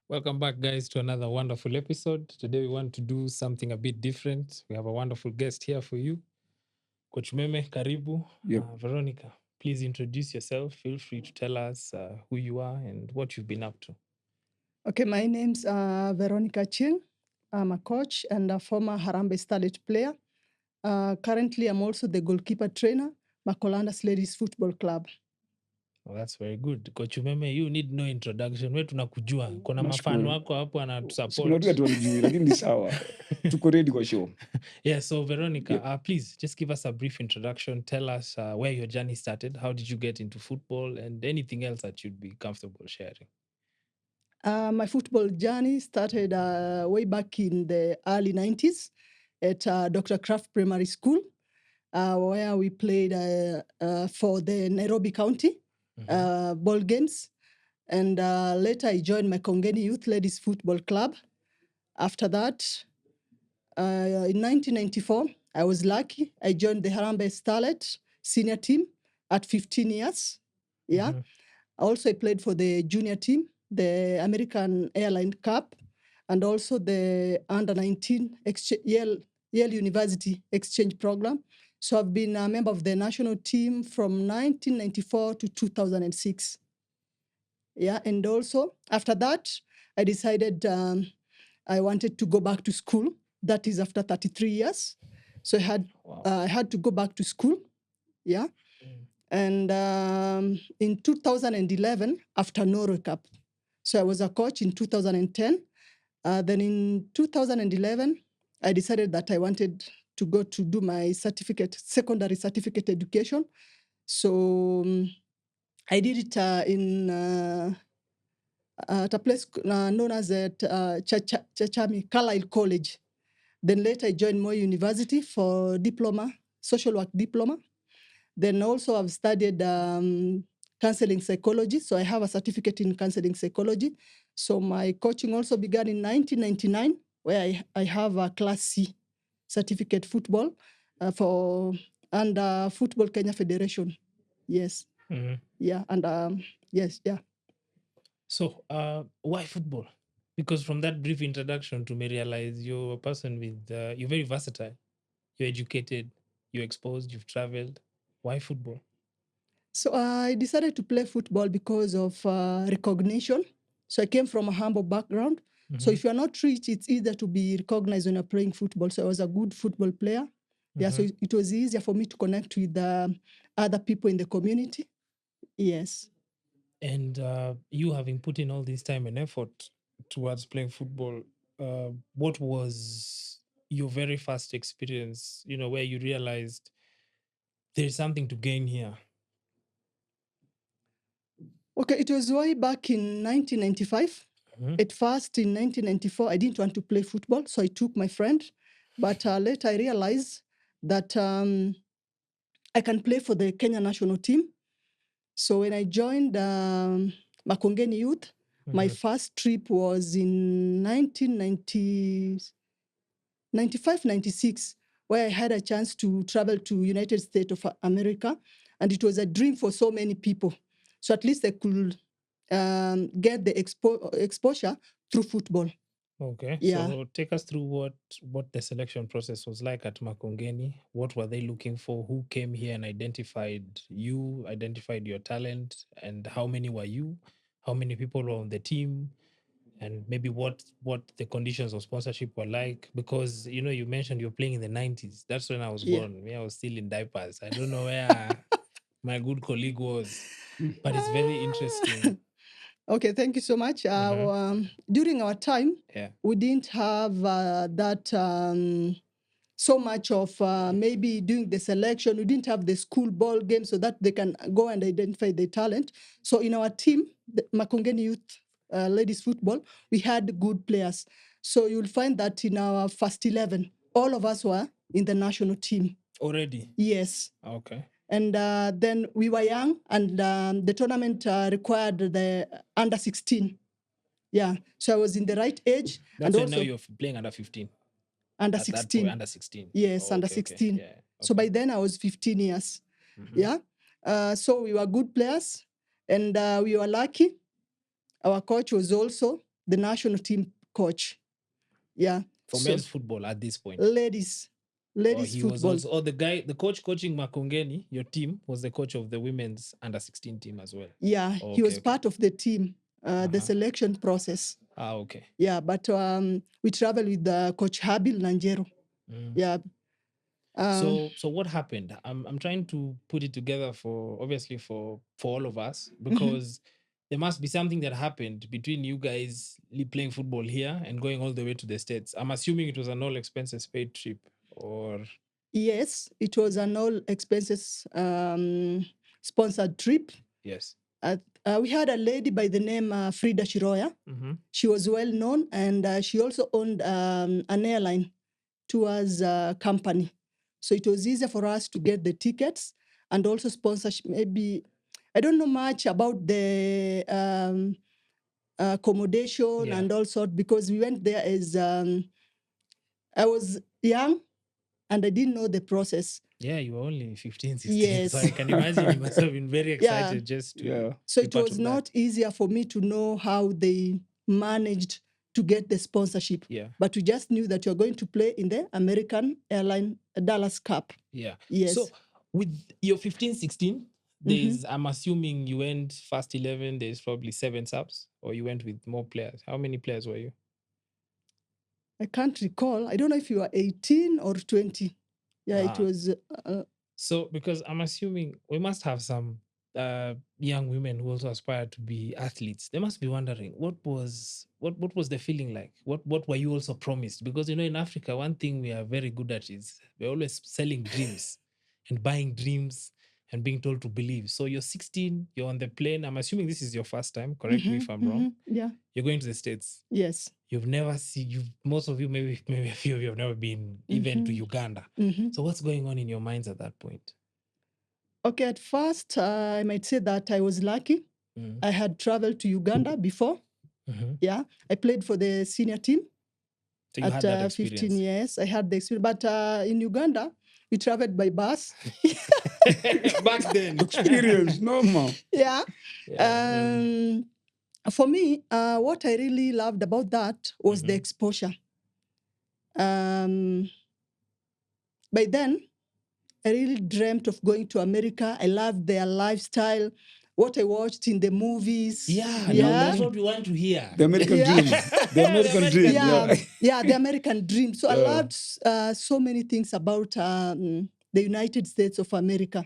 Welcome back, guys, to another wonderful episode. Today, we want to do something a bit different. We have a wonderful guest here for you. Coach Meme, Karibu. Yep. Veronica, please introduce yourself. Feel free to tell us who you are and what you've been up to. Okay, my name's Veronica Achieng. I'm a coach and a former Harambee Starlet player. Currently, I'm also the goalkeeper trainer, Makolandas Ladies Football Club. Well, that's very good. Coach Meme, you need no introduction. We tunakujua. Kuna Nashukuru. mafano wako hapo Kuna anatusupport. watu hatuwanijui lakini ni sawa. Tuko ready kwa show. Yeah, so Veronica, Yep. please just give us a brief introduction. Tell us where your journey started. How did you get into football and anything else that you'd be comfortable sharing? My football journey started way back in the early 90s at Dr. Kraft Primary School, where we played for the Nairobi County ball games. And later I joined Makongeni Youth Ladies Football Club. After that, in 1994, I was lucky. I joined the Harambee Starlet senior team at 15 years. Yeah. Also, I played for the junior team, the American Airline Cup, and also the under-19 Yale University exchange program. So I've been a member of the national team from 1994 to 2006. Yeah, and also after that, I decided I wanted to go back to school. That is after 33 years. So I had to go back to school. Yeah. And in 2011, after Norway Cup. So I was a coach in 2010. Then in 2011, I decided that I wanted to go to do my secondary certificate education. So I did it at a place known as Chachami, Carlisle College. Then later I joined Moi University for diploma, social work diploma. Then also I've studied counseling psychology. So I have a certificate in counseling psychology. So my coaching also began in 1999, where I have a Class C certificate football and Football Kenya Federation. Yes. Yeah. And yes, yeah. So why football? Because from that brief introduction to me realize you're a person with, you're very versatile. You're educated, you're exposed, you've traveled. Why football? So I decided to play football because of recognition. So I came from a humble background. So if you're not rich, it's easier to be recognized when you're playing football. So I was a good football player. Yeah, so it was easier for me to connect with other people in the community. Yes. And you having put in all this time and effort towards playing football, what was your very first experience, where you realized there's something to gain here? Okay, it was way back in 1995. At first, in 1994, I didn't want to play football, so I took my friend. But later I realized that I can play for the Kenya national team. So when I joined Makongeni Youth, my first trip was in 1995, 96, where I had a chance to travel to United States of America. And it was a dream for so many people. So at least I could get the exposure through football. Okay. Yeah. So take us through what the selection process was like at Makongeni. What were they looking for? Who came here and identified your talent, and how many were you? How many people were on the team? And maybe what the conditions of sponsorship were like? Because you mentioned you're playing in the 90s. That's when I was born. Me, I was still in diapers. I don't know where my good colleague was, but it's very interesting. Okay, thank you so much. During our time, we didn't have that so much of maybe doing the selection. We didn't have the school ball game so that they can go and identify the talent. So in our team, the Makongeni Youth Ladies Football, we had good players. So you'll find that in our first 11, all of us were in the national team. Already? Yes. Okay. And then we were young, and the tournament required the under 16. Yeah, so I was in the right age. That's and also, now you're playing under 15. Under at 16. That point, under 16. Yes, under 16. Okay. Yeah, So by then I was 15 years. Yeah. So we were good players, and we were lucky. Our coach was also the national team coach. Yeah. For So, men's football at this point. ladies He was football. also the coach coaching Makongeni, your team, was the coach of the women's under-16 team as well. Yeah, he was part of the team, the selection process. Okay. Yeah, but we traveled with Coach Habil Nanjero. Yeah. So what happened? I'm trying to put it together for obviously for all of us, because there must be something that happened between you guys playing football here and going all the way to the States. I'm assuming it was an all expenses paid trip, or Yes, it was an all expenses sponsored trip. yes. We had a lady by the name Frida Shiroya. She was well known, and she also owned an airline tours company. So it was easier for us to get the tickets and also sponsorship. Maybe I don't know much about the accommodation and all sort, because we went there as I was young and I didn't know the process. Yeah, you were only 15, 16. Yes. So I can imagine you must have been very excited just to So be it part was of not easier for me to know how they managed to get the sponsorship. Yeah. But we just knew that you're going to play in the American Airline Dallas Cup. Yeah. Yes. So with your 15, 16, there's I'm assuming you went first 11, there's probably 7 subs, or you went with more players. How many players were you? I can't recall. I don't know if you were 18 or 20. Yeah, it was. So because I'm assuming we must have some young women who also aspire to be athletes. They must be wondering what was the feeling like? What were you also promised? Because in Africa, one thing we are very good at is we're always selling dreams and buying dreams and being told to believe. So you're 16, you're on the plane. I'm assuming this is your first time. Correct me if I'm wrong. Yeah. You're going to the States. Yes. You've never seen, most of you, maybe a few of you have never been even to Uganda. So what's going on in your minds at that point? Okay, at first, I might say that I was lucky. I had traveled to Uganda before. Yeah, I played for the senior team. So you had that experience. 15 years, I had the experience. But in Uganda, we traveled by bus. Back then. Experience, normal. Yeah. For me, what I really loved about that was the exposure. By then, I really dreamt of going to America. I loved their lifestyle, what I watched in the movies. Yeah. That's what we want to hear. The American dream. The American dream. Yeah, the American dream. So I loved so many things about the United States of America.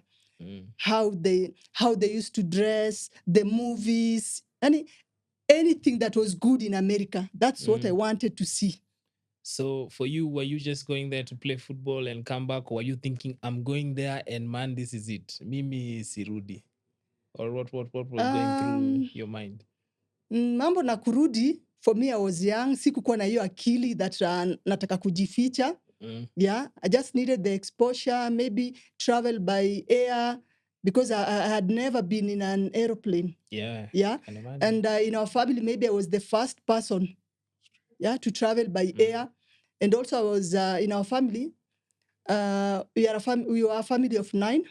How they used to dress, the movies, anything that was good in America. That's what I wanted to see. So for you, were you just going there to play football and come back, or were you thinking, I'm going there and man, this is it, Mimi sirudi? Or what was going through your mind? Mambo na kurudi, for me, I was young. Sikukuwa na hiyo akili that nataka kujificha. Yeah, I just needed the exposure, maybe travel by air, because I had never been in an aeroplane. Yeah. And in our family, maybe I was the first person to travel by air. And also I was in our family, we were a family of 9,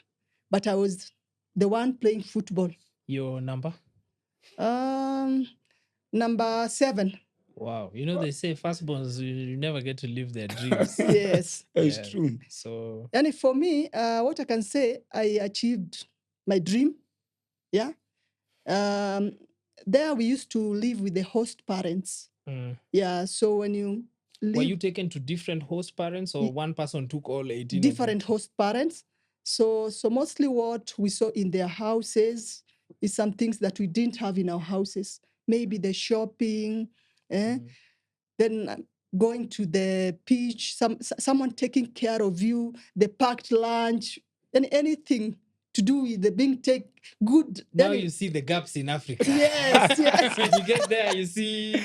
but I was the one playing football. Your number? Number 7. Wow. They say firstborns, you never get to live their dreams. Yes. It's true. So, and for me, what I can say, I achieved my dream. Yeah. There we used to live with the host parents. Yeah. So when you live, were you taken to different host parents, or one person took all 18? Different host parents. So mostly what we saw in their houses is some things that we didn't have in our houses. Maybe the shopping, then going to the beach, someone taking care of you, the packed lunch, and anything to do with the being good. Now you see the gaps in Africa. Yes. You get there, you see,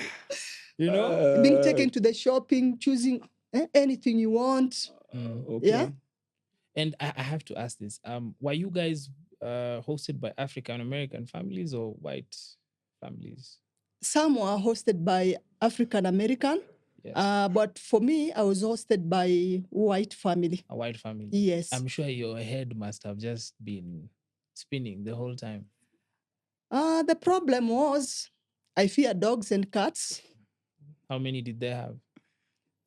being taken to the shopping, choosing anything you want. Okay. Yeah. And I have to ask this: were you guys hosted by African American families or white families? Some were hosted by African American, but for me, I was hosted by white family. A white family? Yes. I'm sure your head must have just been spinning the whole time. The problem was I fear dogs and cats. How many did they have?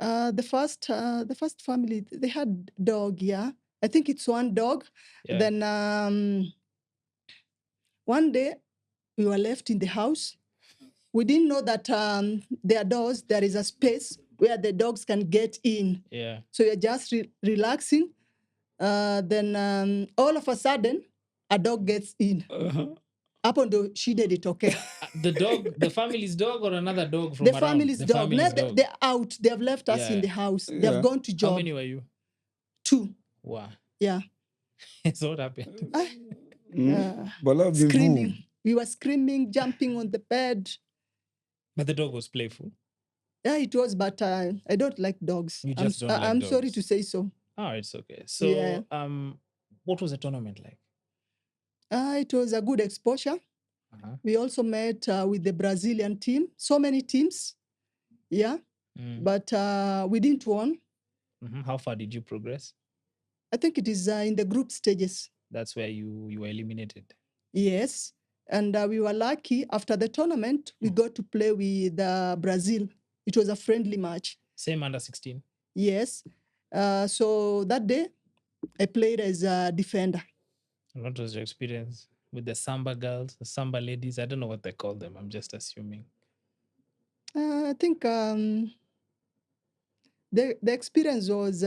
The first family, they had dog. Yeah, I think it's one dog. Yeah. Then one day we were left in the house. We didn't know that their doors, there is a space where the dogs can get in. Yeah. So you're just relaxing. Then all of a sudden, a dog gets in. Hapo ndo shida ilitokea. The dog, the family's dog or another dog from The around? family's The dog. family's Now dog. they're out. They have left us in Yeah. the house. They Yeah. have gone to How job. many were you? 2. Wow. Yeah. So what happened? Bala bimbu. Screaming. We were screaming, jumping on the bed. But the dog was playful. Yeah, it was, but I don't like dogs. You just don't like I'm dogs. sorry to say so. Oh, it's okay. So, Yeah. what was the tournament like? It was a good exposure. We also met with the Brazilian team. So many teams. Yeah. But we didn't won. How far did you progress? I think it is in the group stages. That's where you were eliminated. Yes. And we were lucky. After the tournament, we got to play with Brazil. It was a friendly match. Same under 16? Yes. So that day, I played as a defender. And what was your experience with the Samba girls, the Samba ladies? I don't know what they call them. I'm just assuming. I think the experience was...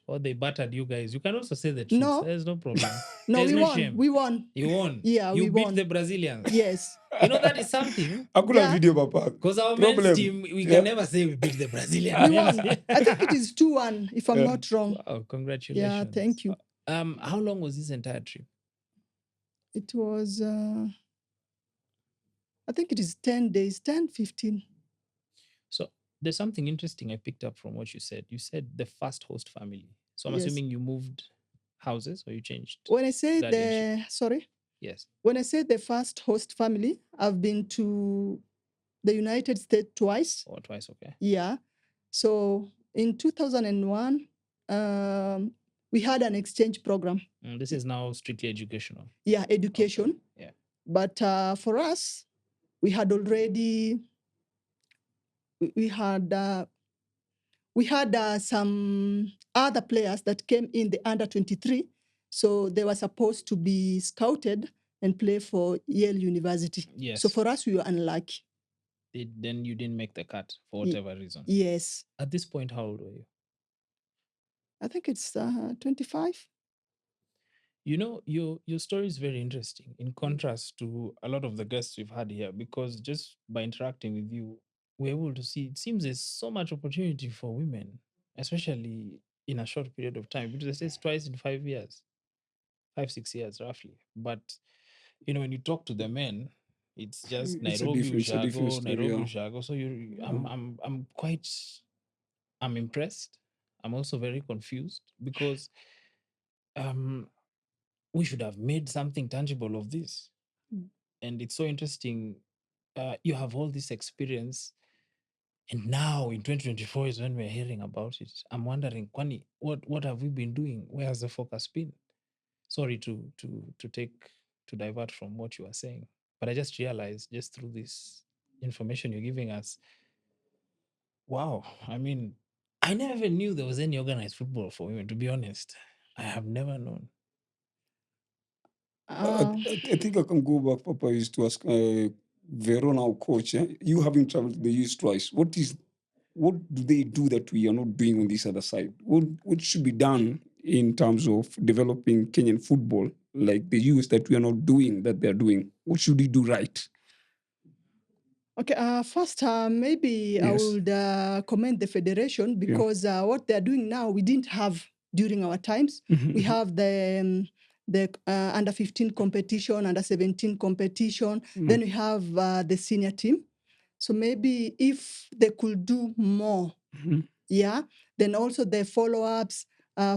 Or they battered you guys. You can also say the truth. No. There's no problem. No, There's we no won. shame. We won. You won. Yeah, you we beat won. the Brazilians. Yes. You know, that is something. Hakuna Yeah. video papa. Because our Problem. men's team, we can never say we beat the Brazilians. We won. I think it is 2-1, if I'm not wrong. Wow, congratulations. Yeah, thank you. How long was this entire trip? It was, I think it is 10 days, 10, 15. So there's something interesting I picked up from what you said. You said the first host family. So I'm Yes. assuming you moved houses or you changed? When I say guardianship. Yes. When I say the first host family, I've been to the United States twice. Or twice, okay. Yeah. So in 2001, we had an exchange program. This is now strictly educational. Yeah, education. Okay. Yeah. But for us, we had already, we had some other players that came in the under 23. So they were supposed to be scouted and play for Yale University. Yes. So for us, we were unlucky. Then you didn't make the cut for whatever reason. Yes. At this point, how old were you? I think it's 25. You know, your story is very interesting in contrast to a lot of the guests we've had here, because just by interacting with you, we're able to see it seems there's so much opportunity for women, especially in a short period of time. Because they say it's twice in 5 years, 5-6 years roughly. But you know, when you talk to the men, it's just It's a Nairobi, different Ushago, story, Nairobi, yeah. Ushago. So I'm impressed. I'm also very confused because we should have made something tangible of this. And it's so interesting. You have all this experience, and now in 2024 is when we're hearing about it. I'm wondering, Kwani, what have we been doing? Where has the focus been? Sorry to divert from what you are saying, but I just realized just through this information you're giving us. Wow, I mean, I never knew there was any organized football for women. To be honest, I have never known. I think I can go back, Papa, is to ask Verona, our coach, you having traveled to the US twice, what do they do that we are not doing on this other side? What should be done in terms of developing Kenyan football, like the US that we are not doing, that they're doing? What should we do right? Okay, first, maybe I Yes. would commend the federation because what they're doing now, we didn't have during our times. We have the under 15 competition, under 17 competition. Then we have the senior team. So maybe if they could do more, yeah. Then also the follow-ups.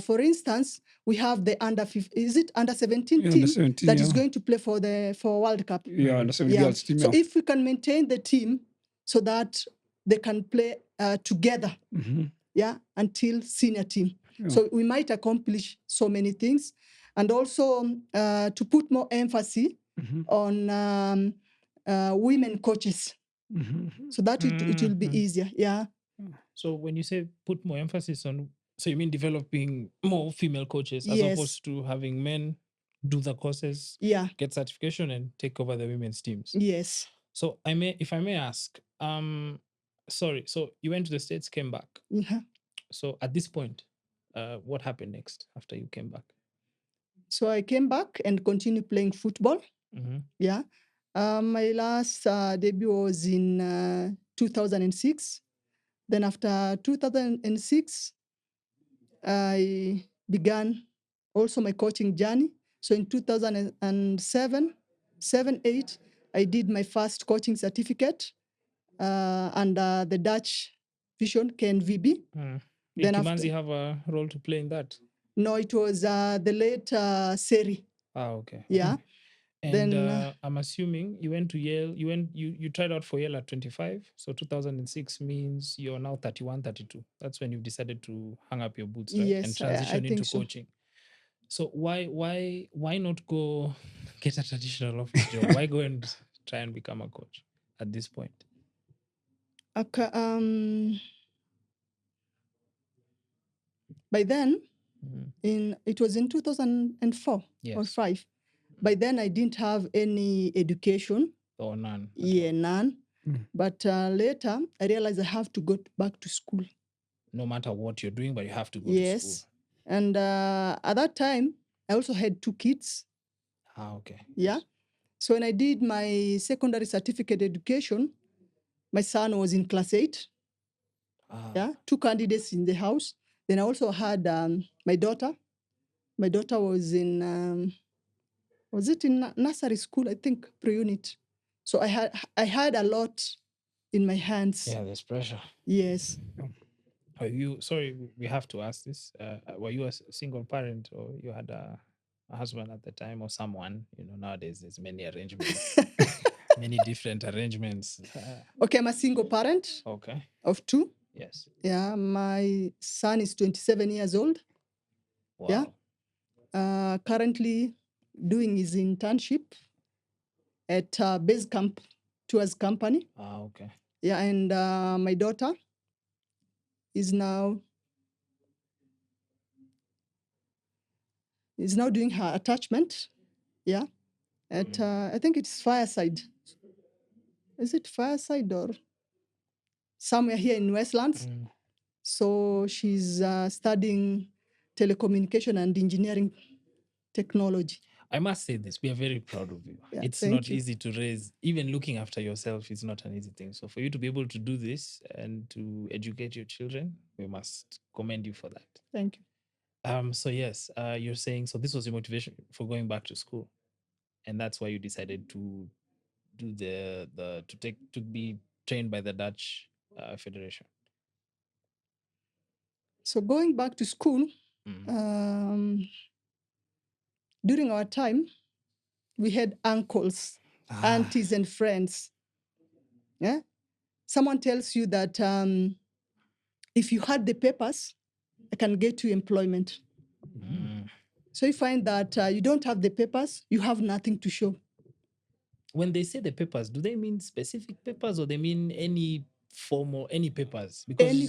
For instance, we have the under 17 Yeah, team under 17, that is yeah. going to play for World Cup. Yeah, the 70 Yeah. girls team. So Yeah. if we can maintain the team so that they can play together, yeah, until senior team. Yeah. So we might accomplish so many things. And also to put more emphasis on women coaches. so that it will be easier. Yeah. So when you say put more emphasis on, so you mean developing more female coaches as Yes. opposed to having men do the courses, Yeah. get certification, and take over the women's teams? Yes. So if I may ask, sorry, so you went to the States, came back. Yeah. So at this point, what happened next after you came back? So I came back and continued playing football. Mhm. Yeah. My last debut was in 2006. Then after 2006, I began also my coaching journey. So in 2007, 8, I did my first coaching certificate under the Dutch Vision KNVB. Did Then Kimanzi have a role to play in that? No, it was the late Seri. Okay. Yeah. And Then I'm assuming you went to Yale, you tried out for Yale at 25. So 2006 means you're now 31, 32. That's when you've decided to hang up your boots, right? Yes, And I transition think into so. coaching. So why not go get a traditional office job? Why go and try and become a coach at this point? Okay, by then, it was in 2004 or Yes. 5. By then, I didn't have any education. Or none? Yeah, none. But later, I realized I have to go back to school. No matter what you're doing, but you have to go to school. Yes. And at that time, I also had 2 kids. Okay. Yeah. So when I did my secondary certificate education, my son was in class 8. Yeah, 2 candidates in the house. Then I also had my daughter. My daughter was in, was it in nursery school? I think pre-unit. So I had a lot in my hands. Yeah, there's pressure. Yes. Are you, sorry, we have to ask this. Were you a single parent, or you had a husband at the time, or someone? Nowadays there's many arrangements, many different arrangements. Okay, I'm a single parent Okay. of 2. Yes. Yeah, my son is 27 years old. Wow. Yeah. Currently doing his internship at Base Camp Tours Company. Okay. Yeah, and my daughter is now doing her attachment. Yeah, at I think it's Fireside. Is it Fireside or somewhere here in Westlands? So she's studying telecommunication and engineering technology. I must say this, we are very proud of you. Yeah, It's thank not you. easy to raise, even looking after yourself is not an easy thing. So for you to be able to do this and to educate your children, we must commend you for that. Thank you. So yes, you're saying, so this was your motivation for going back to school, and that's why you decided to do to be trained by the Dutch Federation. So going back to school, during our time, we had uncles, aunties, and friends. Yeah, someone tells you that if you had the papers, I can get you employment. So you find that you don't have the papers, you have nothing to show. When they say the papers, do they mean specific papers, or they mean any papers? Because any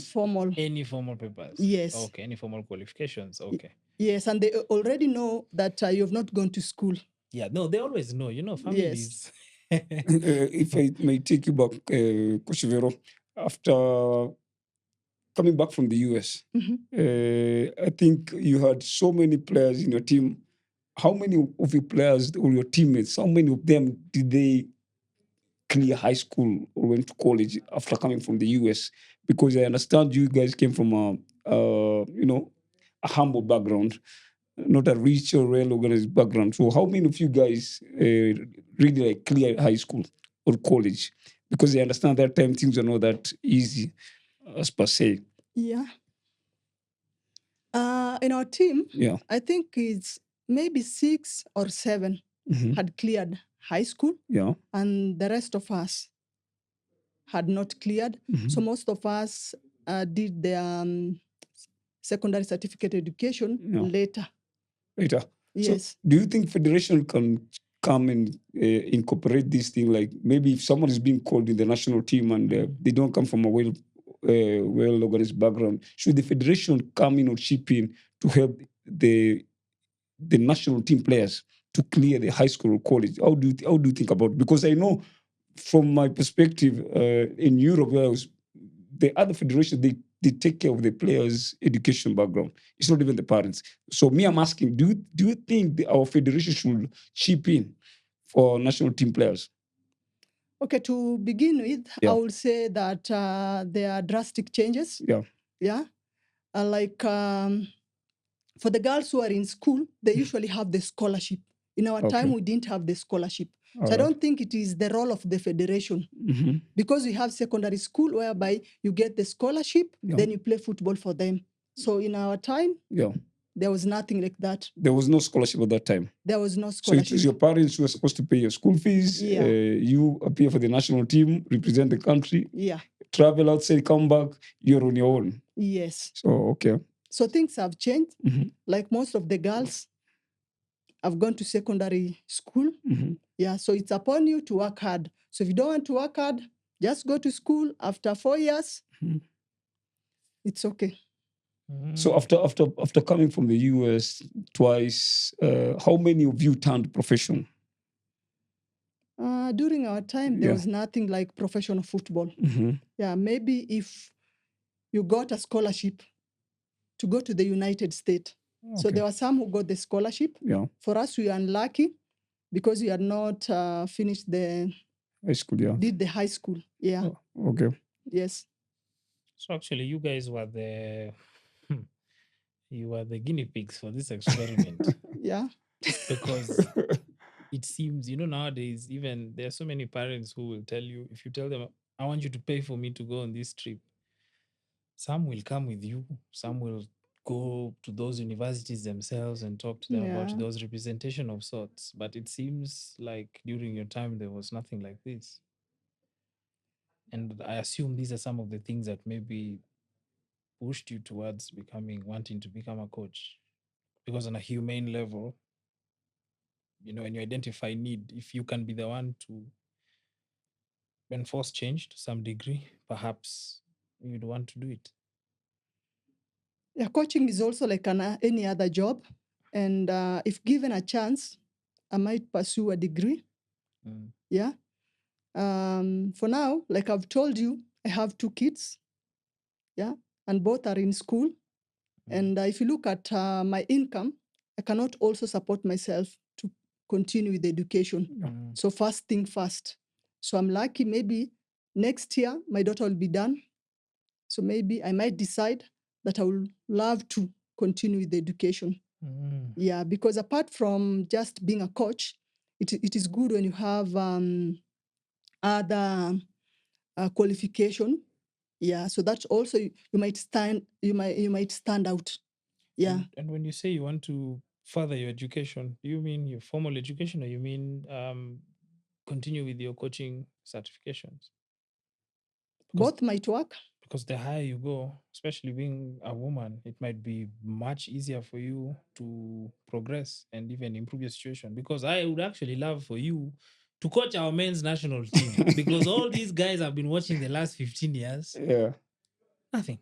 formal papers. Yes. Okay, any formal qualifications. Okay. Yes, and they already know that you have not gone to school. Yeah, no, they always know. Families. Yes. If I may take you back, Coach Vero, after coming back from the US, I think you had so many players in your team. How many of your players or your teammates, how many of them did they clear high school or went to college after coming from the US? Because I understand you guys came from a humble background, not a rich or well-organized background. So how many of you guys really clear high school or college? Because I understand that time things are not that easy as per se. Yeah. In our team, Yeah. I think it's maybe 6 or 7 had cleared high school. Yeah. And the rest of us had not cleared. So most of us did the secondary certificate education later. Later. Yes. So do you think Federation can come and incorporate this thing? Like maybe if someone is being called in the national team and they don't come from a well organized background, should the federation come in or chip in to help the national team players to clear the high school or college? How do you think about it? Because I know from my perspective in Europe, where I was, the other federation, they take care of the players' education background. It's not even the parents. So me, I'm asking, do you think our federation should chip in for national team players? Okay, to begin with, I will say that there are drastic changes. Yeah. Like for the girls who are in school, they usually have the scholarship. In our time, we didn't have the scholarship. So I don't think it is the role of the federation, because we have secondary school whereby you get the scholarship, then you play football for them. So in our time, there was nothing like that. There was no scholarship at that time. There was no So scholarship. it was your parents who were supposed to pay your school fees. You appear for the national team, represent the country, travel outside, come back, you're on your own. Yes. So, okay. So things have changed. Like most of the girls have gone to secondary school. Yeah, so it's upon you to work hard. So if you don't want to work hard, just go to school. After 4 years, it's okay. So after coming from the US twice, how many of you turned professional? During our time, there was nothing like professional football. Yeah, maybe if you got a scholarship to go to the United States. So there were some who got the scholarship. For us, we are unlucky because we had not finished the high school. Did the high school. Yeah. Oh, okay. Yes. So actually, you guys were the guinea pigs for this experiment. Yeah. Because it seems, nowadays, even there are so many parents who will tell you, if you tell them, I want you to pay for me to go on this trip, some will come with you, some will go to those universities themselves and talk to them about those representation of sorts. But it seems like during your time, there was nothing like this. And I assume these are some of the things that maybe pushed you towards wanting to become a coach. Because on a humane level, when you identify need, if you can be the one to enforce change to some degree, perhaps you'd want to do it. Yeah, coaching is also like any other job. And if given a chance, I might pursue a degree. Yeah. For now, like I've told you, I have 2 kids. Yeah. And both are in school. And if you look at my income, I cannot also support myself to continue with education. So first thing first. So I'm lucky maybe next year my daughter will be done. So maybe I might decide that I would love to continue with the education. Yeah, because apart from just being a coach, it is good when you have other qualification. Yeah, so that's also you might stand out. Yeah. And when you say you want to further your education, do you mean your formal education, or you mean continue with your coaching certifications? Both might work. Because the higher you go, especially being a woman, it might be much easier for you to progress and even improve your situation. Because I would actually love for you to coach our men's national team. Because all these guys I've been watching the last 15 years. Yeah. Nothing.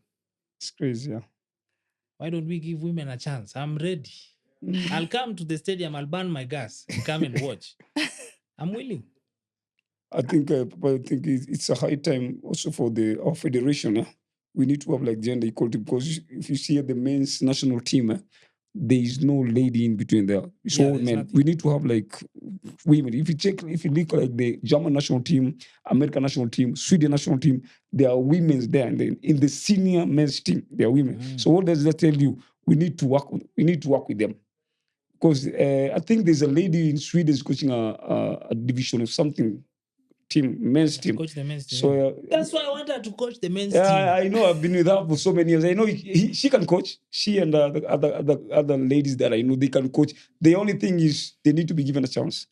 It's crazy, yeah. Why don't we give women a chance? I'm ready. I'll come to the stadium, I'll burn my gas and come and watch. I'm willing. I think it's a high time also for our federation. We need to have like gender equality, because if you see at the men's national team, there is no lady in between there. It's all men. Nothing. We need to have like women. If you look like the German national team, American national team, Sweden national team, there are women there, and then in the senior men's team, there are women. So what does that tell you? We need to work with them. Because I think there's a lady in Sweden who's coaching a division of something team, men's team. Coach the men's team. So that's why I wanted to coach the men's team. I know. I've been with her for so many years. I know she can coach. She and the other ladies that I know, they can coach. The only thing is they need to be given a chance.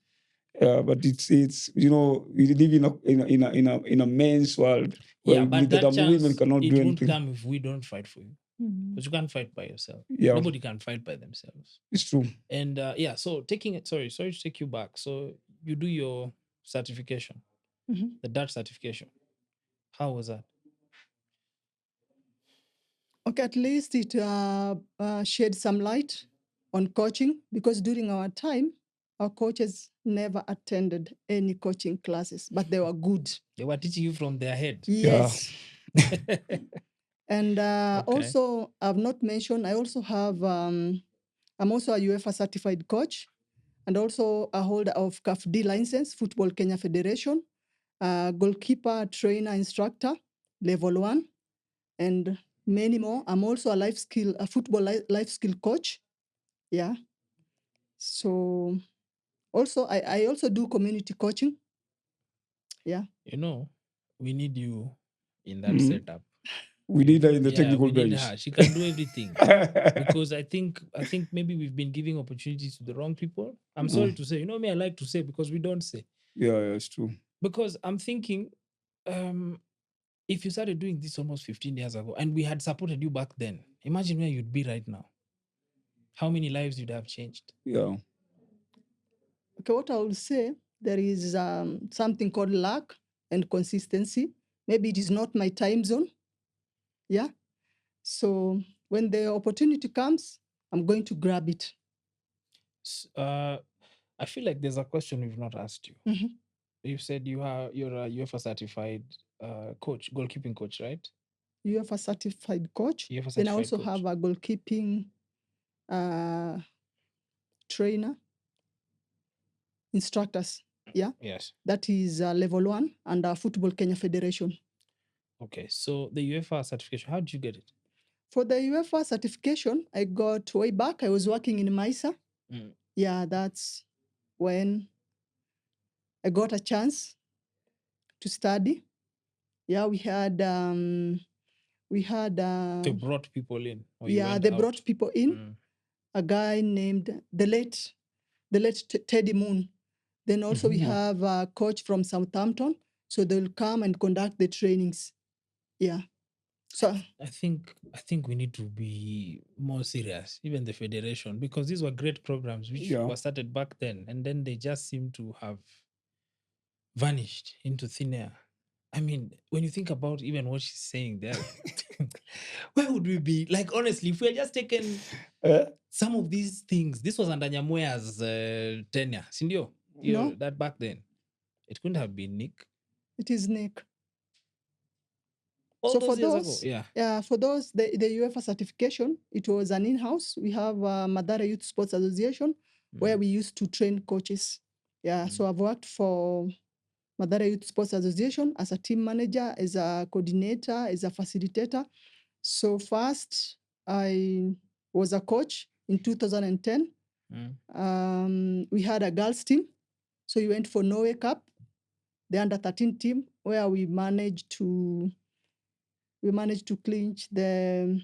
But it's we live in a men's world where but that chance, women cannot do anything. It won't come if we don't fight for you. Because you can't fight by yourself. Nobody can fight by themselves. It's true. And so taking it, sorry to take you back. So you do your certification, Mhm. the Dutch certification. How was that? Okay, at least it shed some light on coaching, because during our time, our coaches never attended any coaching classes, but they were good. They were teaching you from their head. Yes. And Okay. also, I've not mentioned, I also have, I'm also a UEFA certified coach, and also a holder of CAF-D license, Football Kenya Federation, goalkeeper, trainer, instructor, level 1, and many more. I'm also a football life skill coach. Yeah. So also, I also do community coaching. Yeah. You know, we need you in that Mhm. setup. We need her in the Yeah, technical we need bench. her. She can do everything. Because I think maybe we've been giving opportunities to the wrong people. I'm sorry to say, you know me, I like to say because we don't say. Yeah, it's true. Because I'm thinking, if you started doing this almost 15 years ago and we had supported you back then, imagine where you'd be right now. How many lives you'd have changed? Yeah. Okay, what I will say, there is something called luck and consistency. Maybe it is not my time zone. Yeah. So when the opportunity comes, I'm going to grab it. I feel like there's a question we've not asked you. Mhm. You said you're a UEFA certified coach, goalkeeping coach, right? UEFA certified coach. UEFA Then I certified also coach. have a goalkeeping trainer, instructors. Yeah. Yes. That is level 1 under Football Kenya Federation. Okay. So the UEFA certification, how did you get it? For the UEFA certification, I got way back. I was working in MISA. Yeah, that's when I got a chance to study. Yeah, we had They brought people in, or you yeah, went they out? brought people in. A guy named the late Teddy Moon. Then also we have a coach from Southampton, so they'll come and conduct the trainings. Yeah. So I think we need to be more serious, even the federation, because these were great programs which Yeah. were started back then, and then they just seem to have vanished into thin air. I mean, when you think about even what she's saying there, where would we be? Like, honestly, if we had just taken some of these things, this was under Nyamoya's tenure, Sindio, no, that back then, it couldn't have been Nick. it is Nick. All So those for years those, ago, yeah. for those, the UEFA certification, it was an in-house. We have Madara Youth Sports Association, where we used to train coaches. Yeah, so I've worked for Madara Youth Sports Association as a team manager, as a coordinator, as a facilitator. So first, I was a coach in 2010. We had a girls team. So we went for Norway Cup, the under 13 team, where we managed to clinch the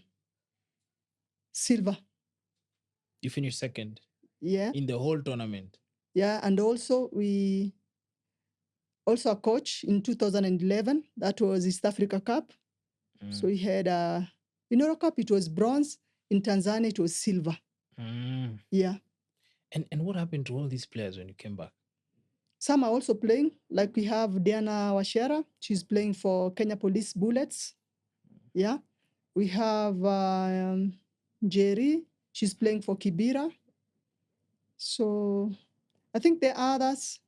silver. You finished second. Yeah. In the whole tournament. Yeah, and also we also a coach in 2011. That was East Africa Cup. So we had in Euro Cup it was bronze. In Tanzania it was silver. Yeah. And what happened to all these players when you came back? Some are also playing. Like we have Diana Washera. She's playing for Kenya Police Bullets. Yeah. We have Jerry. She's playing for Kibira. So I think the others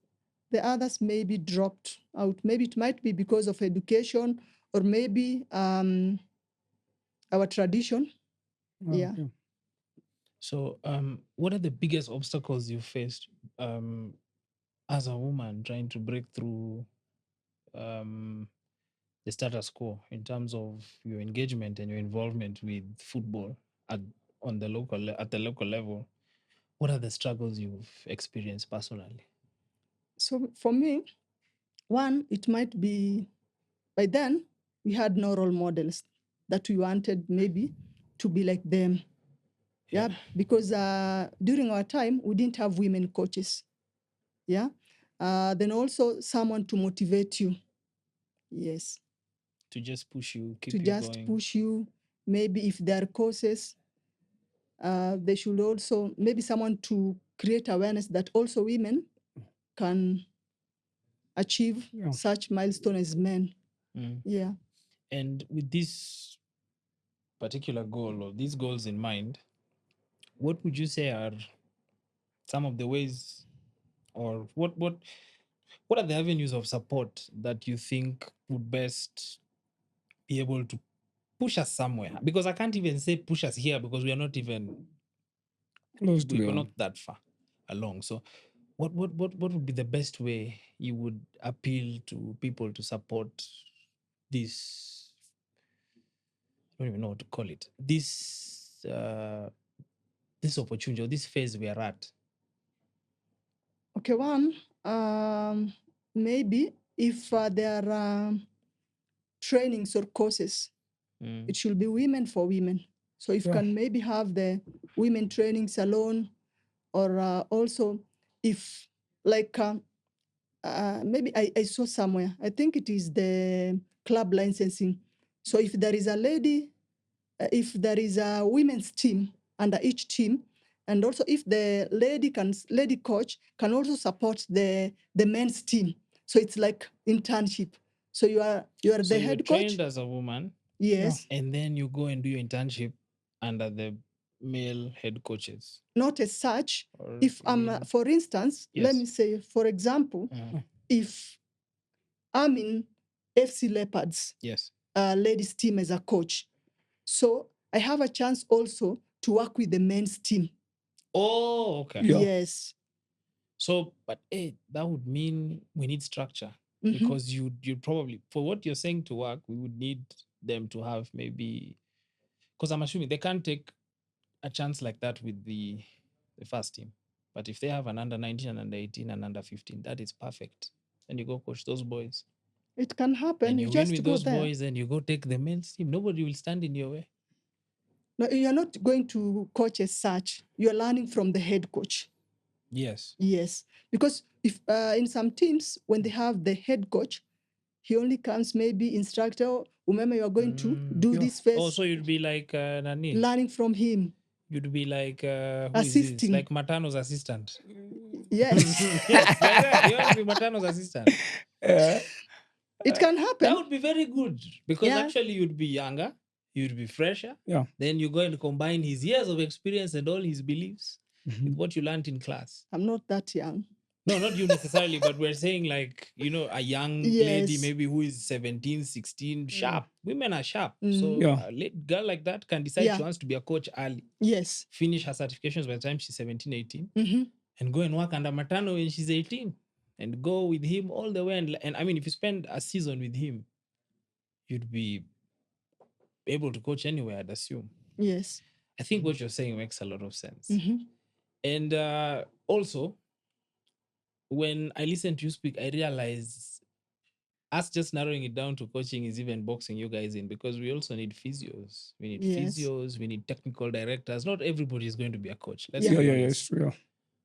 maybe dropped out. Maybe it might be because of education, or maybe our tradition. Yeah. Okay. So what are the biggest obstacles you faced as a woman trying to break through the status quo in terms of your engagement and your involvement with football at the local level? What are the struggles you've experienced personally? So for me, one, it might be by then we had no role models that we wanted maybe to be like them. Yeah, because during our time we didn't have women coaches. Yeah. Then also someone to motivate you. Yes. To just push you, keep To you just going. push you. Maybe if there are courses, they should also, maybe someone to create awareness that also women can achieve such milestone as men. Yeah. And with this particular goal or these goals in mind, what would you say are some of the ways, or what are the avenues of support that you think would best be able to push us somewhere? Because I can't even say push us here because we are not even Close to we're the not that far along. So what would be the best way you would appeal to people to support this? I don't even know what to call it. This opportunity or this phase we are at. Okay, one, maybe if there are trainings or courses, it should be women for women. So if can maybe have the women training salon, or also if like maybe I saw somewhere, I think it is the club licensing. So if there is a lady, if there is a women's team under each team, and also if the lady coach can also support the men's team. So it's like internship. So you are So the you're head trained coach. as a woman, Yes. and then you go and do your internship under the male head coaches. Not as such. Or If you mean- for instance, let Yes. me say, for example, if I'm in FC Leopards Yes. ladies team as a coach, so I have a chance also to work with the men's team. Oh, okay. Yeah. Yes. So, but that would mean we need structure, because you probably, for what you're saying to work, we would need them to have maybe, because I'm assuming they can't take a chance like that with the first team. But if they have an under 19 and under 18 and under 15, that is perfect. And you go coach those boys. It can happen. And You you win just with go those there. boys and you go take the men's team. Nobody will stand in your way. No, you're not going to coach as such. You're learning from the head coach. Yes. Yes. Because if in some teams, when they have the head coach, he only comes maybe instructor, remember you are going to do this first. Oh, so you'd be like Nani? Learning from him. You'd be like, who is this? Assisting. Like Matano's assistant. Yes. Yes, like that. You want to be Matano's assistant. It can happen. That would be very good, because Yeah. actually you'd be younger, you'd be fresher. Yeah. Then you go and combine his years of experience and all his beliefs with what you learned in class. I'm not that young. No, not you necessarily, but we're saying like, a young lady Yes. maybe who is 17, 16, sharp. Women are sharp. So Yeah. a girl like that can decide Yeah. she wants to be a coach early, Yes. finish her certifications by the time she's 17, 18, Mhm. and go and work under Matano when she's 18, and go with him all the way. And I mean, if you spend a season with him, you'd be able to coach anywhere, I'd assume. Yes. I think what you're saying makes a lot of sense. Mhm. And also, when I listen to you speak, I realize us just narrowing it down to coaching is even boxing you guys in, because we also need physios. We need Yes. physios, we need technical directors. Not everybody is going to be a coach. Let's Yeah. be Yeah, honest. it's true. Yeah.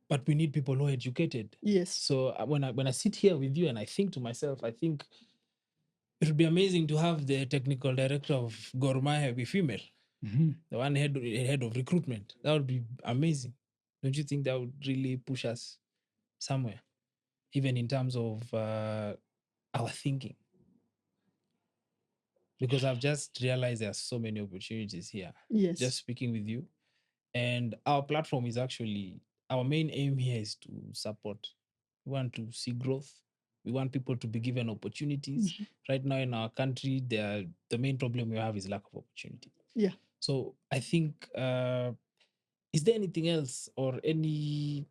But we need people who are educated. Yes. So when I sit here with you and I think to myself, I think it would be amazing to have the technical director of Gor Mahia be female, the one head of recruitment. That would be amazing. Don't you think that would really push us somewhere, even in terms of our thinking? Because I've just realized there are so many opportunities here. Yes. Just speaking with you, and our platform is actually, our main aim here is to support. We want to see growth. We want people to be given opportunities. Right now in our country, the main problem we have is lack of opportunity. Yeah. So I think, is there anything else or any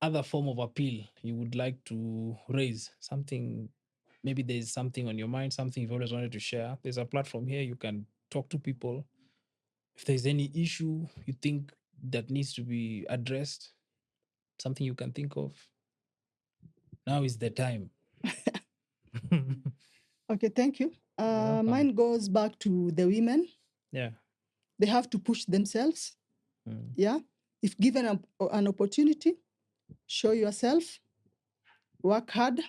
other form of appeal you would like to raise? Something, maybe there's something on your mind, something you've always wanted to share. There's a platform here, you can talk to people. If there's any issue you think that needs to be addressed, something you can think of, now is the time. Okay, thank you. welcome. Mine goes back to the women. Yeah. They have to push themselves. Yeah. If given an opportunity, show yourself, work hard.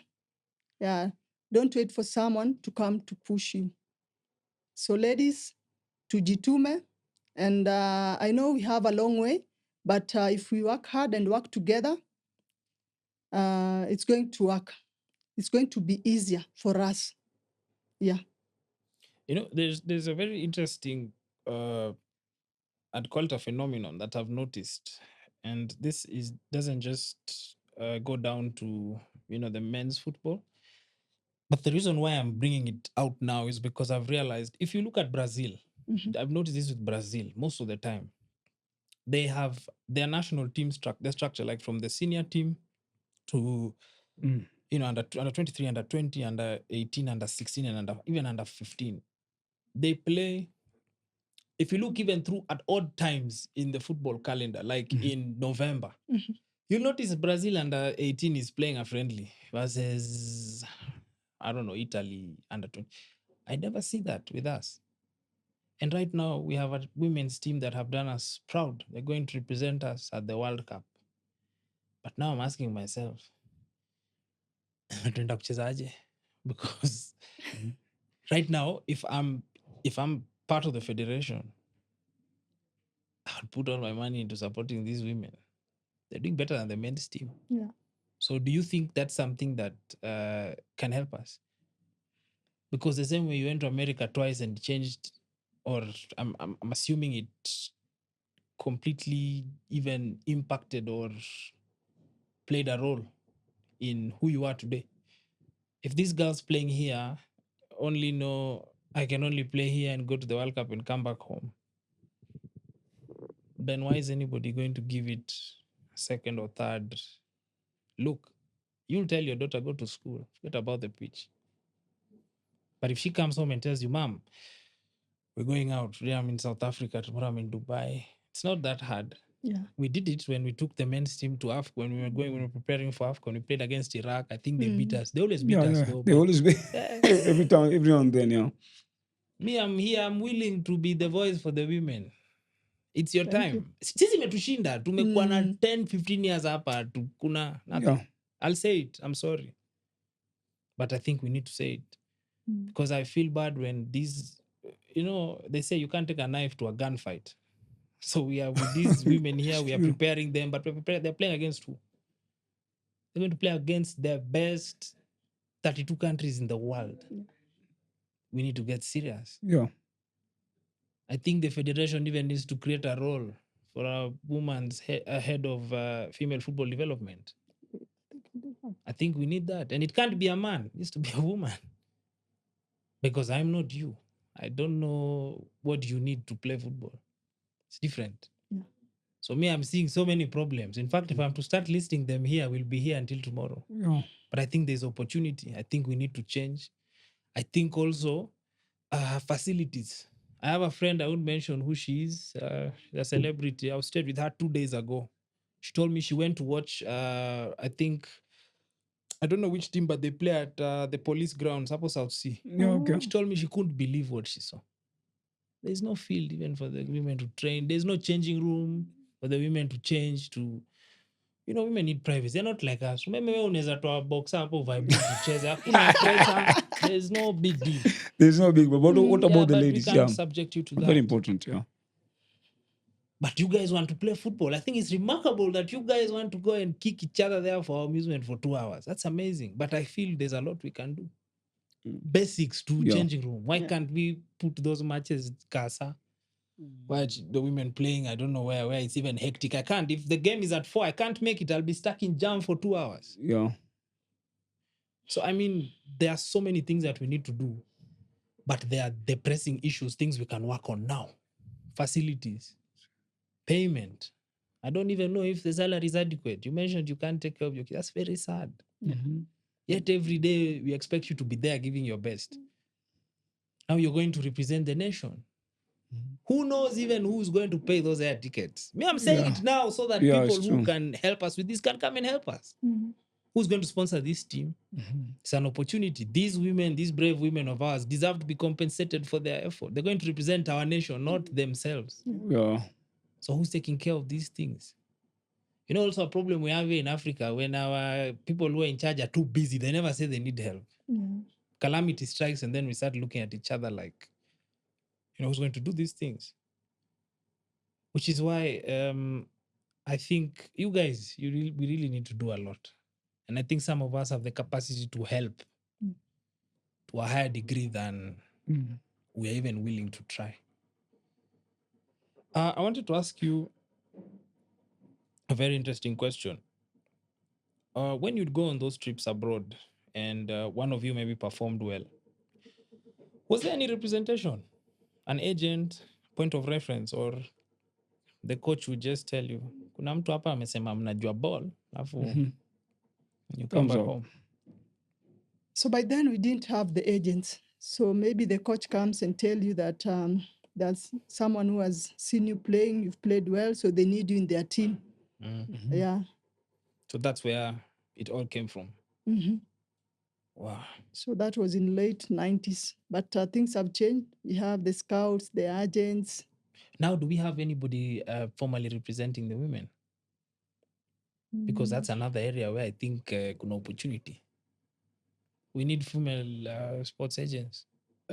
Yeah. Don't wait for someone to come to push you. So ladies, tujitume. And I know we have a long way, but if we work hard and work together, it's going to work. It's going to be easier for us. Yeah. You know, there's a very interesting I'd call it a phenomenon that I've noticed, and this is doesn't just go down to the men's football. But the reason why I'm bringing it out now is because I've realized if you look at Brazil, I've noticed this with Brazil most of the time. They have their national team their structure, like from the senior team to under 23, under 20, under 18, under 16, and even under 15. They play. If you look even through at odd times in the football calendar, like in November, you'll notice Brazil under 18 is playing a friendly versus, I don't know, Italy under 20. I never see that with us. And right now, we have a women's team that have done us proud. They're going to represent us at the World Cup. But now I'm asking myself, tunaenda kuchezaje? Because right now, if I'm part of the federation, I would put all my money into supporting these women. They're doing better than the men's team. Yeah. So do you think that's something that can help us? Because the same way you went to America twice and changed, or I'm assuming it completely even impacted or played a role in who you are today. If these girls playing here only know I can only play here and go to the World Cup and come back home, then why is anybody going to give it a second or third look? You'll tell your daughter, go to school, forget about the pitch. But if she comes home and tells you, Mom, we're going out, today I'm in South Africa, tomorrow I'm in Dubai, it's not that hard. Yeah. We did it when we took the men's team to AFCON. When we were preparing for AFCON, we played against Iraq. I think they beat us. They always beat us though. They always be every now and then, yeah. Me, I'm here, I'm willing to be the voice for the women. It's your Thank time. you. Sisi imetushinda. Tumekuwa na 10, 15 years hapa. Kuna nothing. Yeah. I'll say it. I'm sorry. But I think we need to say it. Because I feel bad when these, they say you can't take a knife to a gunfight. So we are with these women here, we are preparing them, but they're playing against who? They're going to play against the best 32 countries in the world. We need to get serious. Yeah. I think the federation even needs to create a role for a woman's head of female football development. I think we need that. And it can't be a man, it needs to be a woman. Because I'm not you. I don't know what you need to play football. It's different. Yeah. So me, I'm seeing so many problems. In fact, if I'm to start listing them here, we'll be here until tomorrow. Yeah. But I think there's opportunity. I think we need to change. I think also facilities. I have a friend, I won't mention who she is, a celebrity. I stayed with her 2 days ago. She told me she went to watch, I don't know which team, but they play at the police grounds, up South Sea. Yeah, okay. She told me she couldn't believe what she saw. There's no field even for the women to train. There's no changing room for the women to change to. Women need privacy. They're not like us. Remember, unaweza toa box hapo vibe tucheze. Hakuna pressure. There's no big deal. There's no big, but what about the but ladies? we can't subject you to that. Very important, yeah. But you guys want to play football. I think it's remarkable that you guys want to go and kick each other there for amusement for 2 hours. That's amazing. But I feel there's a lot we can do. Basics to changing room. Why can't we put those matches Casa? Why the women playing? I don't know where it's even hectic. I can't. If the game is at 4, I can't make it. I'll be stuck in jam for 2 hours. Yeah. So I mean, there are so many things that we need to do, but there are the pressing issues, things we can work on now. Facilities, payment. I don't even know if the salary is adequate. You mentioned you can't take care of your kids. That's very sad. Yet every day we expect you to be there giving your best. Now you're going to represent the nation. Who knows even who's going to pay those air tickets? Me, I'm saying it now so that people who can help us with this can come and help us. Who's going to sponsor this team? It's an opportunity. These women, these brave women of ours, deserve to be compensated for their effort. They're going to represent our nation, not themselves. Yeah. So who's taking care of these things? Also a problem we have here in Africa, when our people who are in charge are too busy, they never say they need help. Calamity strikes and then we start looking at each other like, who's going to do these things? Which is why I think you guys, we really need to do a lot. And I think some of us have the capacity to help to a higher degree than we are even willing to try. I wanted to ask you a very interesting question. When you'd go on those trips abroad and one of you maybe performed well, was there any representation? An agent, point of reference, or the coach would just tell you, kuna mtu hapa amesema mnajua ball, alafu you come Thumbs back up. home. So by then we didn't have the agents. So maybe the coach comes and tell you that there's someone who has seen you playing, you've played well, so they need you in their team. Yeah. So that's where it all came from. Mhm. Wow. So that was in late 90s. But things have changed. We have the scouts, the agents. Now, do we have anybody formally representing the women? Because that's another area where I think kuna opportunity. We need female sports agents.